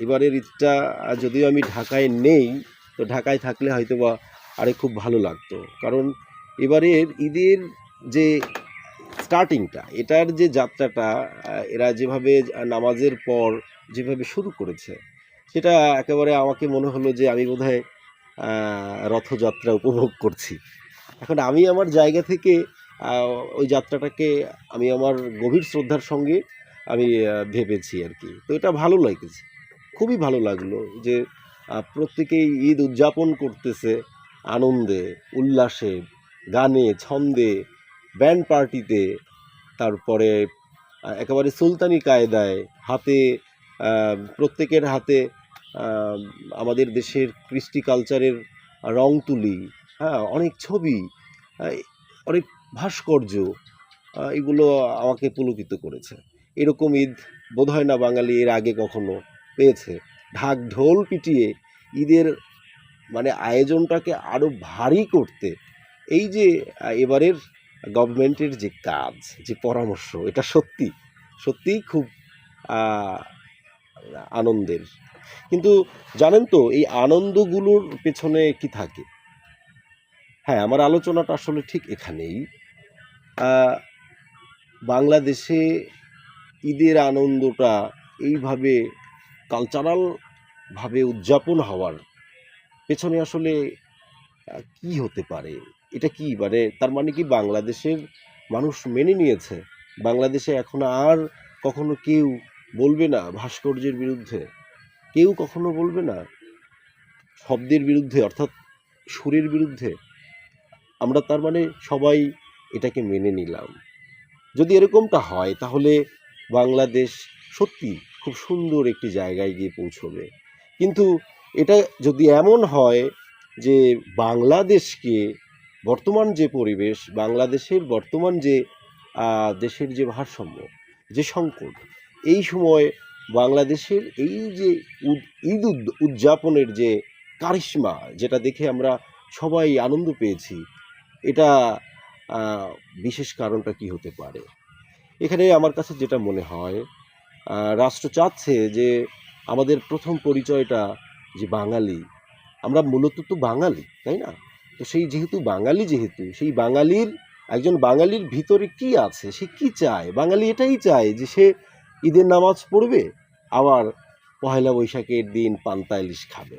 এবারের ঈদটা যদিও আমি ঢাকায় নেই, তো ঢাকায় থাকলে হয়তো বা খুব ভালো লাগতো। কারণ এবারের ঈদের যে স্টার্টিংটা, এটার যে যাত্রাটা এরা যেভাবে নামাজের পর যেভাবে শুরু করেছে, সেটা একেবারে আমাকে মনে হলো যে আমি বোধহয় রথযাত্রা উপভোগ করছি। এখন আমি আমার জায়গা থেকে ওই যাত্রাটাকে আমি আমার গভীর শ্রদ্ধার সঙ্গে আমি ভেবেছি আর কি। তো এটা ভালো লেগেছে, খুবই ভালো লাগলো যে প্রত্যেকেই ঈদ উদযাপন করতেছে আনন্দে, উল্লাসে, গানে, ছন্দে, ব্যান্ড পার্টিতে, তারপরে একেবারে সুলতানি কায়দায় হাতে প্রত্যেকের হাতে আমাদের দেশের কৃষ্টি কালচারের রং তুলি, হ্যাঁ, অনেক ছবি, অনেক ভাস্কর্য, এগুলো আমাকে পুলকিত করেছে। এরকম ঈদ বোধহয় না বাঙালি এর আগে কখনো পেয়েছে। ঢাক ঢোল পিটিয়ে ঈদের মানে আয়োজনটাকে আরও ভারী করতে এই যে এবারের গভর্নমেন্টের যে কাজ, যে পরামর্শ, এটা সত্যি সত্যিই খুব আনন্দের। কিন্তু জানেন তো এই আনন্দগুলোর পেছনে কি থাকে? হ্যাঁ, আমার আলোচনাটা আসলে ঠিক এখানেই। বাংলাদেশে ঈদের আনন্দটা এইভাবে কালচারালভাবে উদযাপন হওয়ার পেছনে আসলে কি হতে পারে? এটা কি মানে তার মানে কি বাংলাদেশের মানুষ মেনে নিয়েছে? বাংলাদেশে এখন আর কখনো কেউ বলবে না ভাস্কর্যের বিরুদ্ধে? কেউ কখনো বলবে না শব্দের বিরুদ্ধে, অর্থাৎ সুরের বিরুদ্ধে? আমরা তার মানে সবাই এটাকে মেনে নিলাম। যদি এরকমটা হয় তাহলে বাংলাদেশ সত্যি খুব সুন্দর একটি জায়গায় গিয়ে পৌঁছবে। কিন্তু এটা যদি এমন হয় যে বাংলাদেশকে বর্তমান যে পরিবেশ, বাংলাদেশের বর্তমান যে দেশের যে ভারসাম্য, যে সংকট, এই সময় বাংলাদেশের এই যে ঈদ উদযাপনের যে কারিশমা, যেটা দেখে আমরা সবাই আনন্দ পেয়েছি, এটা বিশেষ কারণটা কি হতে পারে? এখানে আমার কাছে যেটা মনে হয়, রাষ্ট্র চাচ্ছে যে আমাদের প্রথম পরিচয়টা যে বাঙালি, আমরা মূলত তো বাঙালি, তাই না? তো সেই যেহেতু বাঙালি, যেহেতু সেই বাঙালির একজন বাঙালির ভিতরে কি আছে, সে কি চায়? বাঙালি এটাই চায় যে সে ঈদের নামাজ পড়বে, আবার পহেলা বৈশাখের দিন পান্তা ইলিশ খাবে।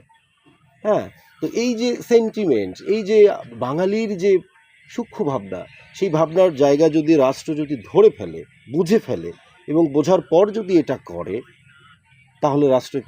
হ্যাঁ, তো এই যে সেন্টিমেন্ট, এই যে বাঙালির যে সূক্ষ্ম ভাবনা, সেই ভাবনার জায়গা যদি রাষ্ট্র যদি ধরে ফেলে, বুঝে ফেলে এবং বোঝার পর যদি এটা করে, তাহলে রাষ্ট্রকে